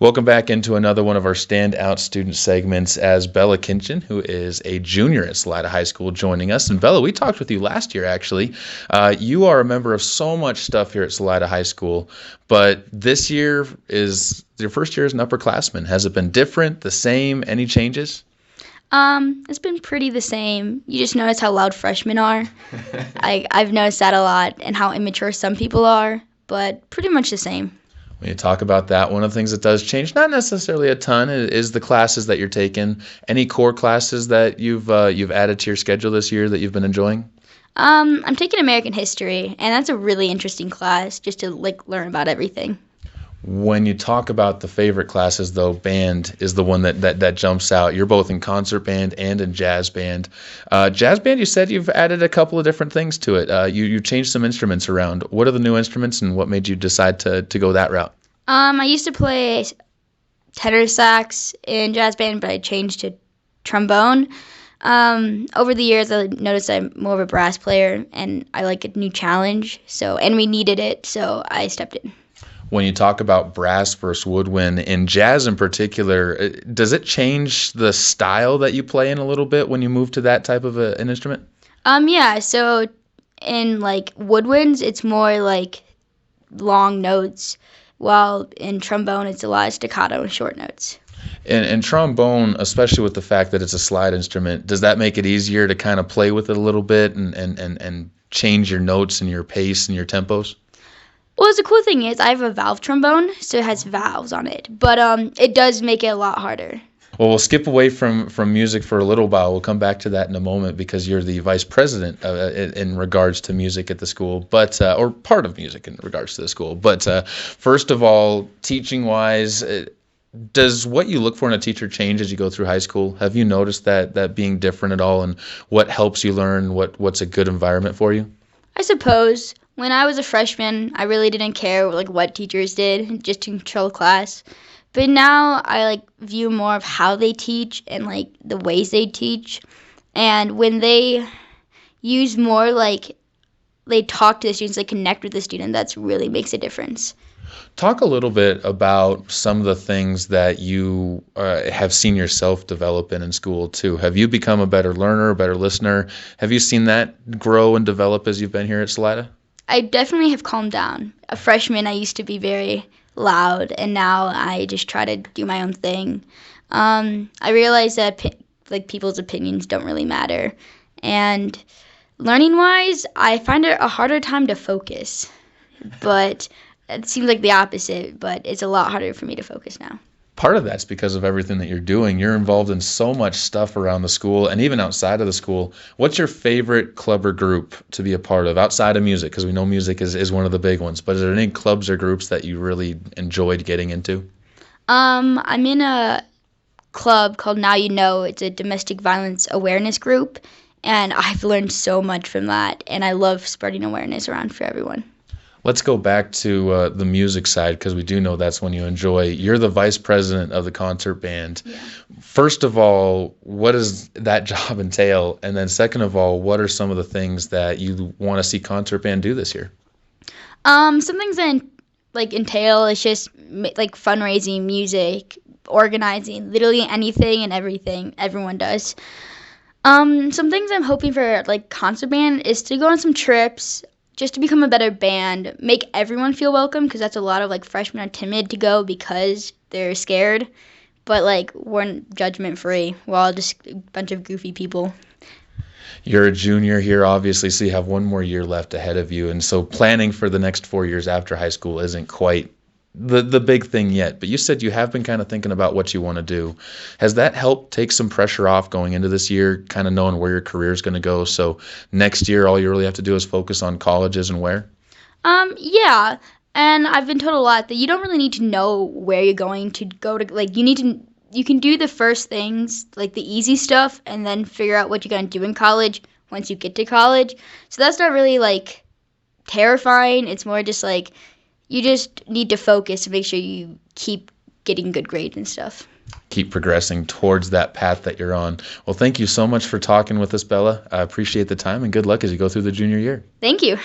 Welcome back into another one of our standout student segments as Bella Kintgen, who is a junior at Salida High School, joining us. And Bella, we talked with you last year, actually. You are a member of so much stuff here at Salida High School, but this year is your first year as an upperclassman. Has it been different, the same, any changes? It's been pretty the same. You just notice how loud freshmen are. I've noticed that a lot and how immature some people are, but pretty much the same. When you talk about that, one of the things that does change, not necessarily a ton, is the classes that you're taking. Any core classes that you've added to your schedule this year that you've been enjoying? I'm taking American history, and that's a really interesting class just to learn about everything. When you talk about the favorite classes, though, band is the one that jumps out. You're both in concert band and in jazz band. Jazz band, you said you've added a couple of different things to it. You changed some instruments around. What are the new instruments, and what made you decide to go that route? I used to play tenor sax in jazz band, but I changed to trombone. Over the years, I noticed I'm more of a brass player, and I like a new challenge. And we needed it, so I stepped in. When you talk about brass versus woodwind, in jazz in particular, does it change the style that you play in a little bit when you move to that type of an instrument? Yeah, so in woodwinds, it's more like long notes, while in trombone, it's a lot of staccato and short notes. And trombone, especially with the fact that it's a slide instrument, does that make it easier to kind of play with it a little bit and change your notes and your pace and your tempos? Well, the cool thing is I have a valve trombone, so it has valves on it, but it does make it a lot harder. Well, we'll skip away from music for a little while. We'll come back to that in a moment because you're the vice president in regards to music at the school, but or part of music in regards to the school. But first of all, teaching-wise, does what you look for in a teacher change as you go through high school? Have you noticed that being different at all, and what helps you learn? What's a good environment for you? I suppose. When I was a freshman, I really didn't care what teachers did, just to control class. But now I view more of how they teach and the ways they teach. And when they use more they talk to the students, they connect with the student, that's really makes a difference. Talk a little bit about some of the things that you have seen yourself develop in school too. Have you become a better learner, a better listener? Have you seen that grow and develop as you've been here at Salida? I definitely have calmed down. A freshman, I used to be very loud, and now I just try to do my own thing. I realize that people's opinions don't really matter, and learning-wise, I find it a harder time to focus. But it seems like the opposite, but it's a lot harder for me to focus now. Part of that's because of everything that you're doing. You're involved in so much stuff around the school and even outside of the school. What's your favorite club or group to be a part of outside of music? Because we know music is one of the big ones. But is there any clubs or groups that you really enjoyed getting into? I'm in a club called Now You Know. It's a domestic violence awareness group, and I've learned so much from that, and I love spreading awareness around for everyone. Let's go back to the music side because we do know that's when you enjoy. You're the vice president of the concert band. Yeah. First of all, what does that job entail? And then second of all, what are some of the things that you want to see concert band do this year? Some things that entail is just fundraising, music, organizing, literally anything and everything everyone does. Some things I'm hoping for concert band is to go on some trips, just to become a better band, make everyone feel welcome, because that's a lot of freshmen are timid to go because they're scared. But we're judgment free. We're all just a bunch of goofy people. You're a junior here, obviously, so you have one more year left ahead of you, and so planning for the next 4 years after high school isn't quite the big thing yet. But you said you have been kind of thinking about what you want to do. Has that helped take some pressure off going into this year, kind of knowing where your career is going to go? So next year, all you really have to do is focus on colleges and where? Yeah. And I've been told a lot that you don't really need to know where you're going to go to. You can do the first things, the easy stuff, and then figure out what you're going to do in college once you get to college. So that's not really terrifying. It's more just you just need to focus to make sure you keep getting good grades and stuff. Keep progressing towards that path that you're on. Well, thank you so much for talking with us, Bella. I appreciate the time, and good luck as you go through the junior year. Thank you.